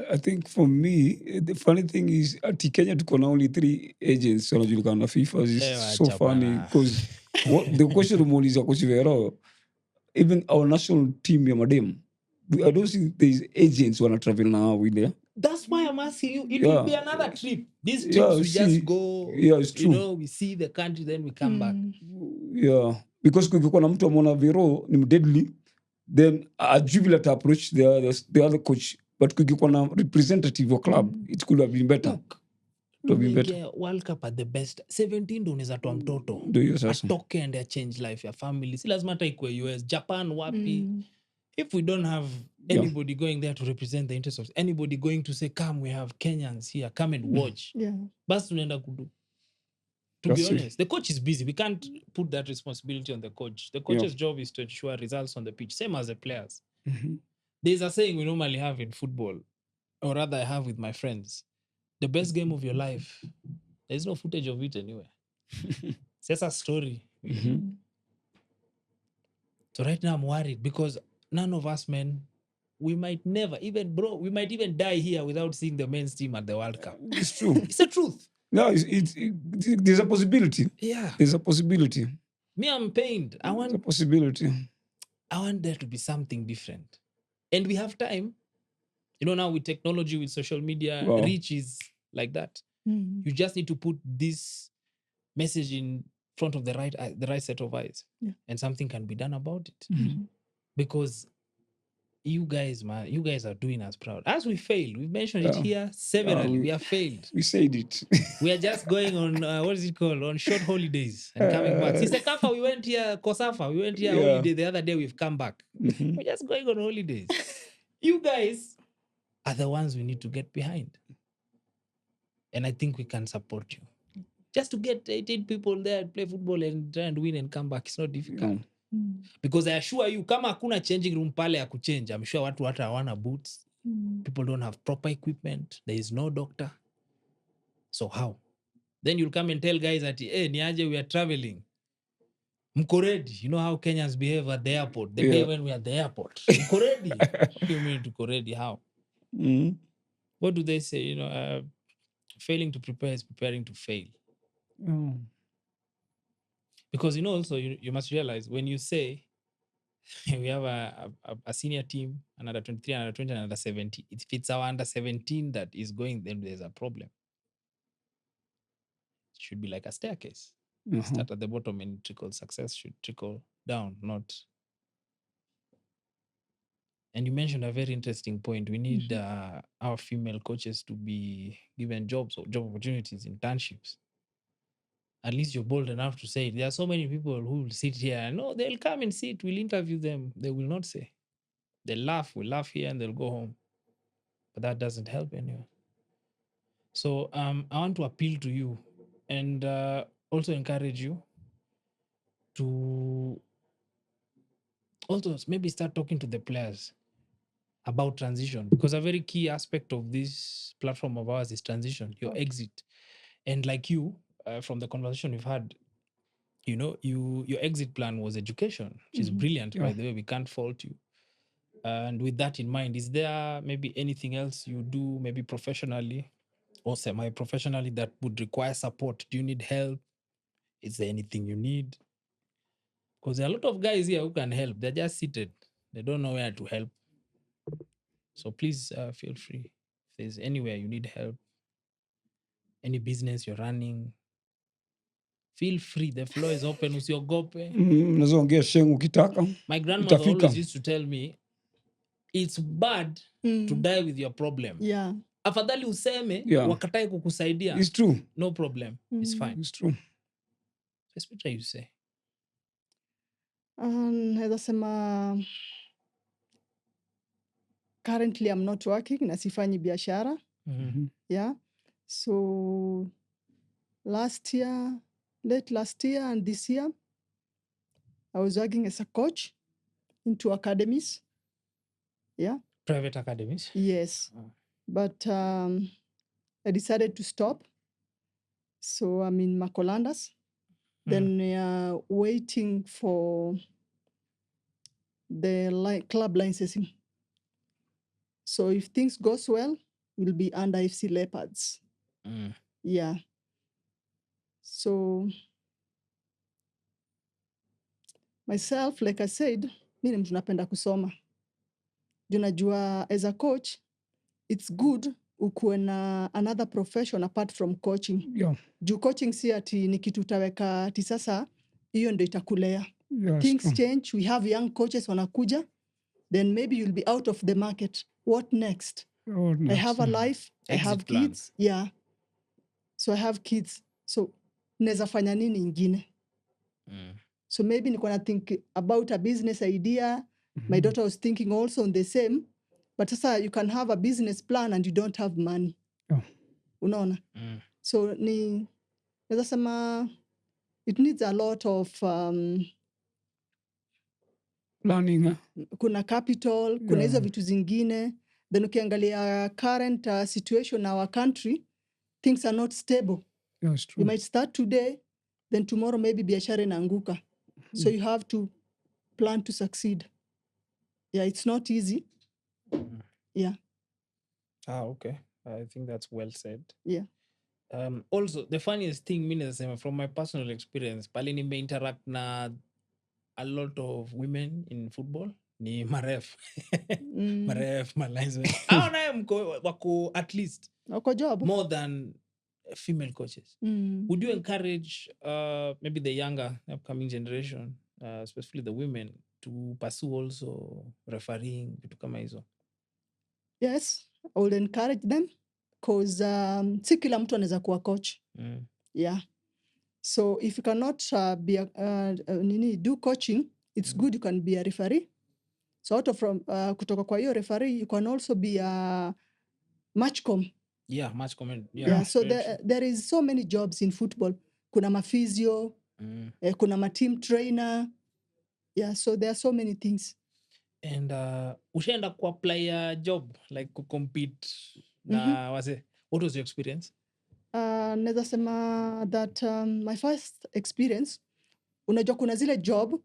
I think for me, the funny thing is at Kenya tuko na only 3 agents wanajulikana na FIFA. It's so Wacha funny bana. because what the question umuuliza Coach Vero, even our national team ya madem, I don't think there's agents wanna travel now with there. That's why I'm asking you. It will be Yeah. another trip. These trips Yeah, we see, just go. yeah, it's You true. know, we see the country, then we come back. Yeah, because kukikuwa na mtu amona Vero ni deadly, then ajui vile ata approach the other coach, but kukikuwa na representative of club, it could have been better. Look, It would have been better. tumeingia World Cup at the best 17 ndo unaweza toa mtoto Ndio hiyo sasa. atoke and change life ya family. Si lazima hata ikue US, Japan, wapi. If we don't have anybody going there to represent the interests of anybody going to say, come, we have Kenyans here, come and watch. Yeah. Basi tunaenda kudu. To That's be it. honest, the coach is busy. We can't put that responsibility on the coach. The coach's job is to ensure results on the pitch, same as the players. There's a saying we normally have in football, or rather I have with my friends. The best game of your life, there's no footage of it anywhere. It's just a story. So right now I'm worried because none of us men, we might never, even bro, we might even die here without seeing the men's team at the World Cup. It's true. It's the truth. No, there's a possibility. Yeah. There's a possibility. Me, I'm pained. I There's a want possibility. there to be something different. And we have time. You know, now with technology, with social media, Wow. reach is like that. You just need to put this message in front of the right set of eyes. Yeah. And something can be done about it. Because you guys, man, you guys are doing us proud. As we failed, we've mentioned it here severally. We have failed. We said it. We are just going on, what is it called? On short holidays and coming back. Since the Kafa, we went here, Kosafa, we went here holiday. The other day, we've come back. We're just going on holidays. You guys are the ones we need to get behind. And I think we can support you. Just to get 18 people there, play football and try and win and come back, it's not difficult. Because I assure you, kama hakuna changing room pale ya kuchange, I'm sure watu hata hawana boots. People don't have proper equipment. There is no doctor. So how? Then you'll come and tell guys that, hey, niaje, we are traveling. Mko ready? You know how Kenyans behave at the airport. They behave when we are at the airport. Mko ready? What do you mean to ready? How? What do they say? You know, failing to prepare is preparing to fail. Because, you know, also you must realize when you say we have a senior team, another 23, another 20, another 17. If it's our under 17 that is going, then there's a problem. It should be like a staircase. Start at the bottom and trickle. Success should trickle down, not. And you mentioned a very interesting point. We need our female coaches to be given jobs or job opportunities, internships. At least you're bold enough to say it. There are so many people who will sit here and no, they'll come and sit. We'll interview them. They will not say. They'll laugh. We'll laugh here and they'll go home. But that doesn't help anyone. So I want to appeal to you and also encourage you to also maybe start talking to the players about transition, because a very key aspect of this platform of ours is transition, your exit. And like you, from the conversation we've had, you know, your exit plan was education, which is brilliant, by the way. We can't fault you. And with that in mind, is there maybe anything else you do, maybe professionally or semi-professionally, that would require support? Do you need help? Is there anything you need? Because there are a lot of guys here who can help. They're just seated. They don't know where to help. So please feel free. If there's anywhere you need help, any business you're running, feel free. The floor is open. Usiogope. Unaweza ongea Sheng ukitaka. My grandmother Itafika. always used to tell me, it's bad to die with your problem. Yeah. Afadhali useme, Yeah. wakatae kukusaidia. It's true. No problem. It's fine. It's true. That's what you say. Naweza sema currently I'm not working na sifanyi biashara. Yeah. So late last year and this year, I was working as a coach into academies. Yeah. Private academies? Yes. But I decided to stop. So I'm in Macolandas. Then we are waiting for the club licensing. So if things goes well, we'll be under FC Leopards. Yeah. So myself, like I said, mimi mtu napenda kusoma. Junajua as a coach, it's good ukuwe na another profession apart from coaching. Yeah. Juu coaching si ati ni kitu utaweka ati sasa hiyo ndio itakulea. Yeah, Things change. We have young coaches wanakuja. Then maybe you'll be out of the market. What next? I have a life. I have kids. Yeah. So I have kids. So naweza fanya nini ingine? So maybe niko na think about a business idea. My daughter was thinking also on the same. But sasa you can have a business plan and you don't have money. Oh. Unaona? So naweza sema it needs a lot of planning. Kuna capital, kuna hizo vitu zingine. Then ukiangalia current situation in our country, things are not stable. That's true. You might start today, then tomorrow maybe biashara inaanguka. So you have to plan to succeed. Yeah, it's not easy. Yeah. Okay. I think that's well said. Yeah. Also, the funniest thing, from my personal experience, pale nime-interact na a lot of women in football, ni maref. Maref, malinesmen. Wako at least Wako job. more than female coaches. Would you encourage maybe the younger upcoming generation, especially the women, to pursue also refereeing, vitu kama hizo? Yes, I would encourage them because si kila mtu anaweza kuwa coach. Yeah. So if you cannot do coaching, it's good you can be a referee. So out of kutoka kwa hiyo referee, you can also be a matchcom. Yeah, matchcom. Yeah, so there is so many jobs in football. Kuna mafizio, kuna ma-team trainer. Yeah, so there are so many things. And ushaenda ku-apply a job, like ku-compete na what was your experience? Naweza sema that my first experience, unajua kuna zile job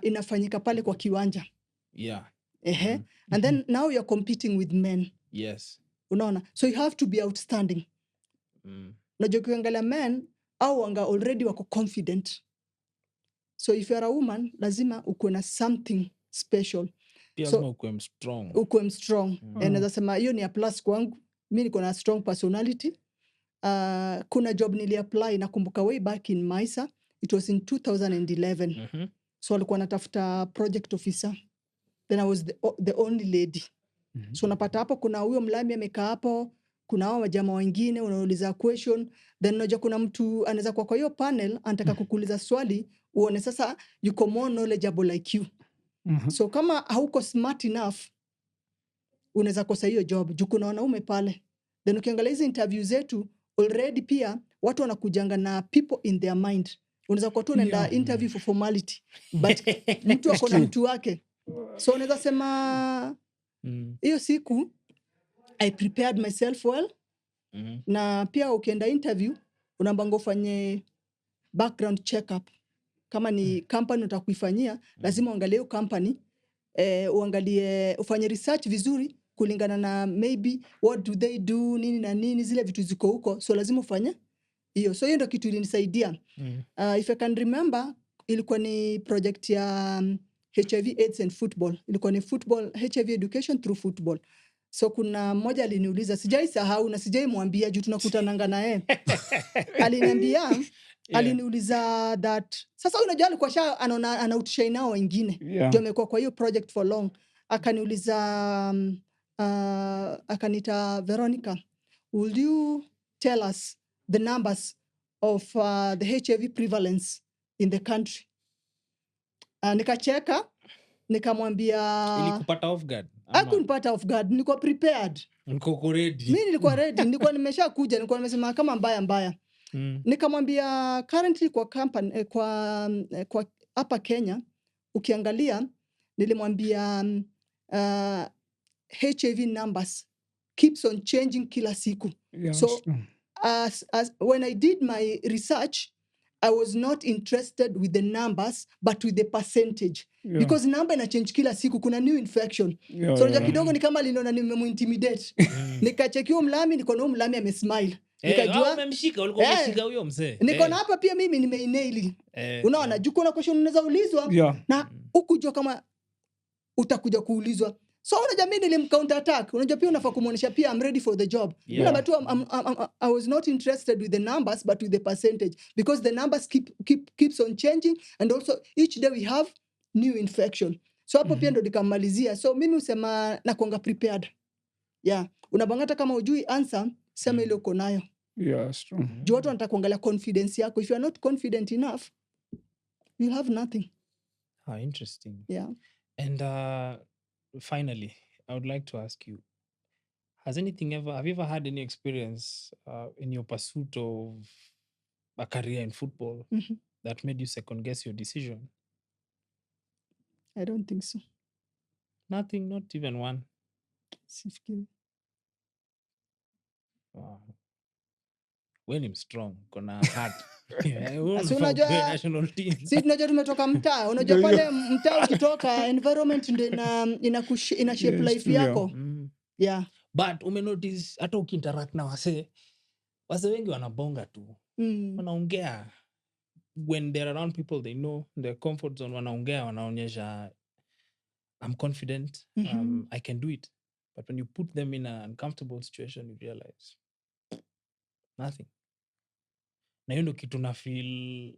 inafanyika pale kwa kiwanja. Yeah. And then now you're competing with men. Yes. Unaona? So you have to be outstanding. Unajua ukiangalia men au wanga already wako confident. So if you're a woman, lazima ukuwe na something special. Pia lazima ukuwe strong. Ukuwe strong. Naweza sema hiyo ni a plus kwangu. Mimi niko na strong personality. Kuna job nili-apply nakumbuka way back in Maisa. It was in 2011. So walikuwa natafuta project officer. Then I was the only lady. So unapata hapo kuna huyo mlami amekaa hapo, kuna hao majama wengine unauliza question, then unajua kuna mtu anaweza kwa hiyo panel anataka kukuuliza swali uone sasa yuko more knowledgeable like you. So kama hauko smart enough unaweza kosa hiyo job. Juu kuna wanaume pale. Then ukiangalia hizo interview zetu already pia watu wanakujanga na people in their mind. Unaweza kwa tu unaenda interview for formality. But mtu ako na mtu wake. So unaweza sema hiyo siku I prepared myself well. Na pia ukienda interview unaambanga ufanye background check-up. Kama ni company utakuifanyia, lazima uangalie hiyo company, uangalie ufanye research vizuri kulingana na maybe what do they do, nini na nini, zile vitu ziko huko. So lazima ufanye hiyo. So hiyo ndio kitu ilinisaidia. If I can remember, ilikuwa ni project ya HIV AIDS and football. Ilikuwa ni football, HIV education through football. So kuna mmoja aliniuliza, sijai sahau na sijai mwambia juu tunakutananga na yeye. Aliniambia, aliniuliza that sasa unajua alikuwa anautisha nao wengine. Ndio amekuwa kwa hiyo project for long. Akaniuliza akanita Veronica, will you tell us the numbers of the HIV prevalence in the country? Nikacheka, nikamwambia ilikupata off guard hakunipata off guard, nilikuwa prepared. Niko ready. Mimi nilikuwa ready, nilikuwa nimeshakuja, nilikuwa nimesema kama mbaya. Nikamwambia currently kwa company kwa hapa Kenya ukiangalia, nilimwambia HIV numbers keeps on changing kila siku. So as when I did my research, I was not interested with the numbers but with the percentage, because number ina change kila siku, kuna new infection. So ndio kidogo ni kama linaona nimeintimidate. Nikachekiwa mlami, niko na mlami amesmile. Nikajua umemshika, ulikuwa umeshika huyo mzee. Niko na hapa pia mimi nimeineli. Unaona juko na question unaweza ulizwa na ukujua kama utakuja kuulizwa. So unajua mimi nilimcounter attack. Unajua pia unafaa kumuonesha pia I'm ready for the job. But I was not interested with the numbers but with the percentage, because the numbers keeps on changing, and also each day we have new infection. So hapo pia ndo nikamalizia. So mimi usema na kuanga prepared. Unabangata kama ujui answer, sema ile uko nayo. True. Juu watu wanataka kuangalia confidence yako. If you are not confident enough, you'll have nothing. Interesting. And finally, I would like to ask you, have you ever had any experience in your pursuit of a career in football that made you second guess your decision? I don't think so. Nothing, not even one. Sifikiri. Wow. When I'm strong, kuna heart. Unajua national team. Sisi tunajua tumetoka mtaa. Unajua pale mtaa ukitoka environment ndio ina shape life yako. But umenotice hata ukiinteract na wase wengi wanabonga tu. Wanaongea. When they're around people they know, their comfort zone, wanaonyesha I'm confident, I can do it. But when you put them in an uncomfortable situation, you realize nothing. Na hiyo ndio kitu na feel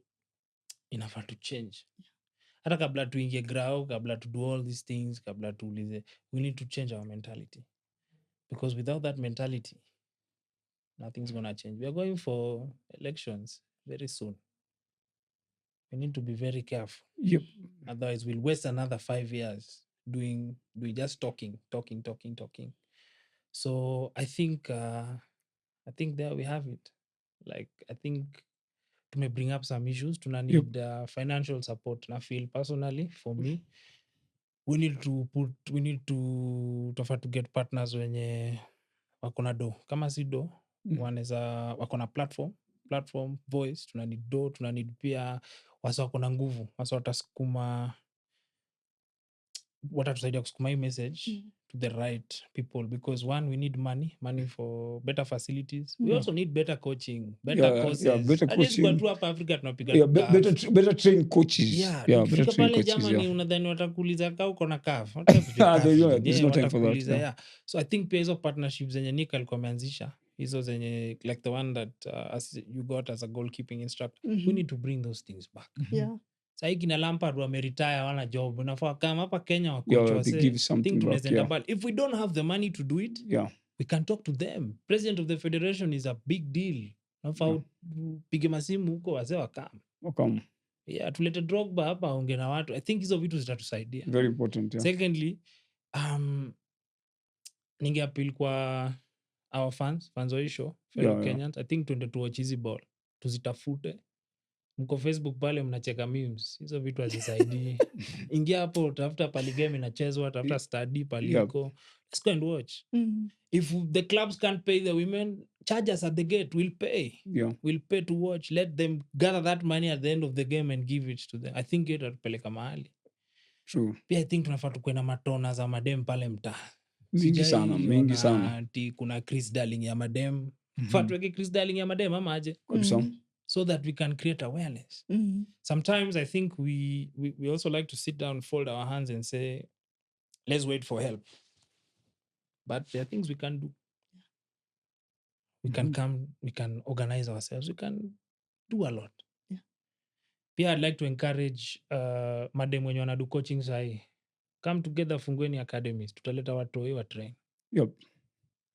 inafaa to change. Hata kabla tuingie grao, kabla to do all these things, kabla tuulize, we need to change our mentality. Because without that mentality, nothing's going to change. We are going for elections very soon. We need to be very careful. Otherwise, we'll waste another 5 years doing just talking. So I think there we have it. Like, I think to may bring up some issues, tuna need financial support. Na feel personally, for me, we need to get partners wenye wakona do. Kama si do, wakona platform, voice, tuna need do, tuna need pia wasa wakona nguvu, wasa watatusaidia kusukuma hii message to the right people, because one, we need money for better facilities. We also need better coaching, better courses. Better coaching. Kwa tu hapa Africa tunapiga better trained coaches. Better trained coaches. Jamani unadhani watakuuliza kau uko na CAF. There's no time for that. So I think pia hizo partnerships zenye Nika alikuwa ameanzisha, hizo zenye like the one that as you got as a goalkeeping instructor, we need to bring those things back. Sasa kina Lampard wameretire, wana job. Unafaa kama hapa Kenya wakocha think tunaweza mbali. If we don't have the money to do it, we can talk to them. President of the federation is a big deal. Unafaa pige masimu huko wazee wakam. Tulete Drogba hapa aongee na watu. I think hizo vitu zitatusaidia. Very important. Secondly, ningeappeal kwa our fans wa hii show, fellow Kenyans. I think tuende to watch hizi ball. Tuzitafute. Mko Facebook pale mnacheka memes. Hizo vitu hazisaidii. Ingia hapo tafuta pali game inachezwa, tafuta study paliko. Let's go and watch. If the clubs can't pay the women, charge us at the gate, we'll pay. We'll pay to watch. Let them gather that money at the end of the game and give it to them. I think it atapeleka mahali. True. Pia I think tunafaa tukue na matona za madem pale mtaa. Mingi sana. Kuna Chris Darling ya madem. Fatweke Chris Darling ya madem ama aje? Kabisa. so that we can create awareness. Sometimes I think we also like to sit down, fold our hands and say, let's wait for help. But there are things we can do. We can come, we can organize ourselves, we can do a lot. Yeah, I'd like to encourage madem wenye wanadu coaching sahi, come together, fungueni academies, tutaleta watoi wa train. Yep.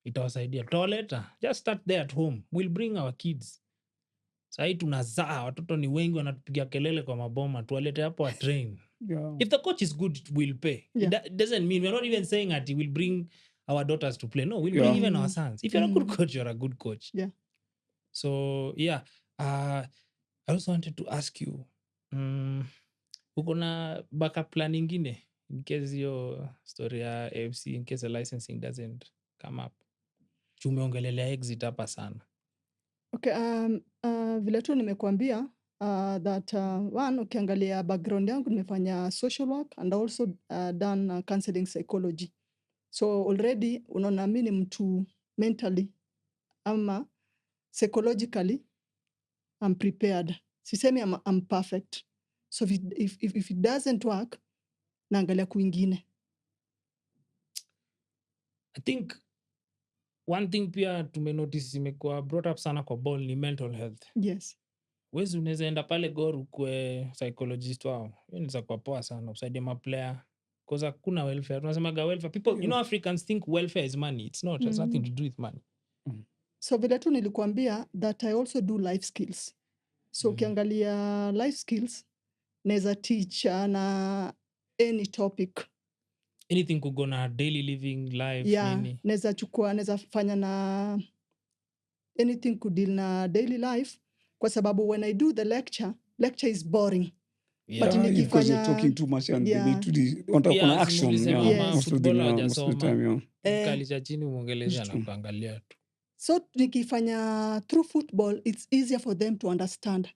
Itawasaidia, tutawaleta, just start there at home, we'll bring our kids. Sahi tunazaa, watoto ni wengi wanatupigia kelele kwa maboma, tuwalete hapo wa train. Yeah. If the coach is good, we'll pay. It doesn't mean, we're not even saying that we'll bring our daughters to play. No, we'll bring even our sons. If you're a good coach, you're a good coach. Yeah. So, yeah. I also wanted to ask you, uko na backup plan ingine in case your story ya AFC, in case the licensing doesn't come up? Tumeongelelea exit hapa sana. Okay, vile tu nimekuambia that one, ukiangalia background yangu nimefanya social work and also done counseling psychology. So already unaona mimi ni mtu mentally ama psychologically I'm prepared. Sisemi I'm perfect. So if it doesn't work, naangalia kwingine. I think one thing pia tumenotice imekuwa brought up sana kwa ball ni mental health. Yes. Wezi unaweza enda pale Gor ukwe psychologist wao. Hiyo inaweza kuwa poa sana usaidie maplayer. Because hakuna welfare. Tunasemaga welfare. People, you know, Africans think welfare is money. It's not. It has nothing to do with money. So vile tu nilikuambia that I also do life skills. So ukiangalia life skills, naweza teach na any topic. Anything could go na daily living life. Yeah, Nini. naweza fanya na anything could deal na daily life. Kwa sababu when I do the lecture is boring. Yeah. But nikifanya, because you're talking too much and they need to want Yeah, action. mulisema Yeah, most of them, footballer most of the time, yeah. Kalisha chini uongelezea na kuangalia tu. So nikifanya through football, it's easier for them to understand.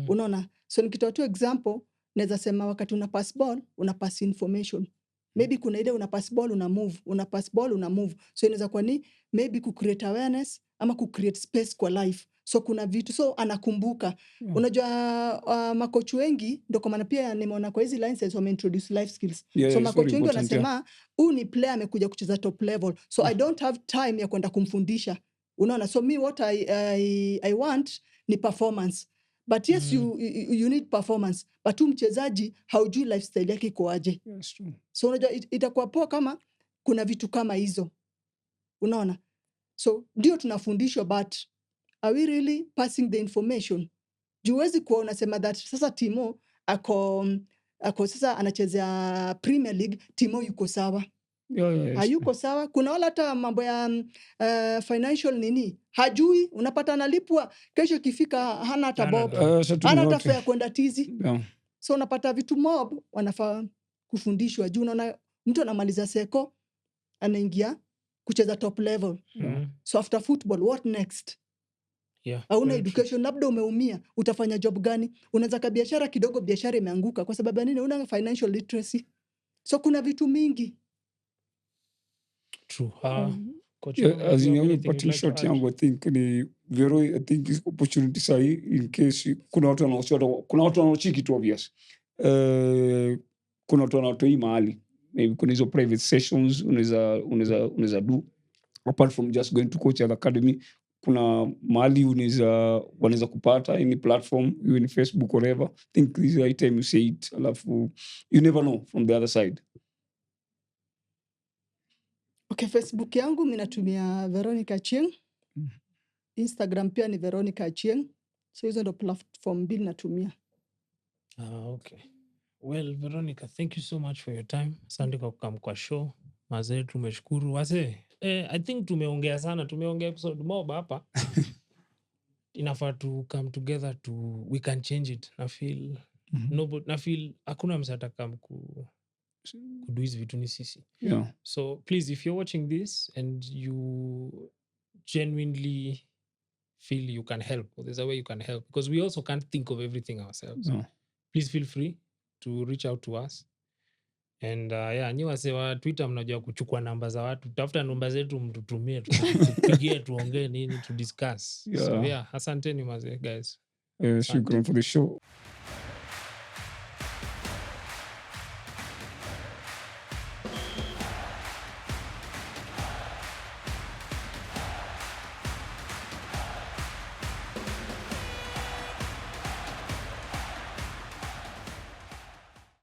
Unaona? So nikitoa tu example, naweza sema wakati una pass ball, una pass information. Maybe kuna ile una pass ball, una move. Una pass ball, una move. So inaweza kuwa ni maybe create awareness ama create space kwa life. So kuna vitu, so anakumbuka. Unajua makochu wengi, ndo kwa maana pia nimeona kwa hizi licenses wameintroduce life skills. So makochu wengi wanasema, huu ni player amekuja kucheza top level. So I don't have time ya kwenda kumfundisha. Unaona? So me what I want ni performance. But yes, you need performance. But mchezaji haujui lifestyle yake iko aje. Yes, true. So unajua itakuwa poa kama kuna vitu kama hizo. Unaona? So ndio tunafundishwa, but are we really passing the information? Juwezi kuwa unasema that sasa Timo ako sasa anachezea Premier League, Timo yuko sawa. Yes. Hayuko sawa. Kuna wala hata mambo ya financial nini hajui, unapata analipwa kesho kifika hana hata bob, hana hata fare kwenda tizi. Yeah. So unapata vitu mob wanafaa kufundishwa. Juu unaona mtu anamaliza seko anaingia kucheza top level. So after football what next? Yeah. Hauna education, labda umeumia, utafanya job gani? Unaweza ka biashara kidogo, biashara imeanguka kwa sababu nini? Una financial literacy. So kuna vitu mingi. True. Coach, as in your parting shot yangu, I think ni very, I think is opportunity sahi in case kuna watu wanaochiki tu obvious. Kuna watu wanaotoi mahali. Maybe kuna hizo private sessions unaweza do apart from just going to coach at the academy. Kuna mahali wanaweza kupata any platform, even in Facebook or whatever. I think this is the right time you say it. Alafu you never know from the other side. Okay, Facebook yangu mimi natumia Veronica Achieng. Instagram pia ni Veronica Achieng. So hizo ndo platform mbili natumia. Okay. Well, Veronica, thank you so much for your time. Asante kwa kukaa kwa show. Mazee tumeshukuru. Wase, I think tumeongea sana. Tumeongea episode mob hapa. Inafaa to come together we can change it. Na feel hakuna msata come kudu hizi vitu ni sisi. Yeah. So please, if you're watching this and you genuinely feel you can help, or there's a way you can help, because we also can't think of everything ourselves. No. Please feel free to reach out to us. And nyi wase wa Twitter mnajua kuchukua namba za watu, tafuta namba zetu mtutumie, tupigie tuongee nini to discuss. Yeah. So asanteni mazee guys. Shukran for the show.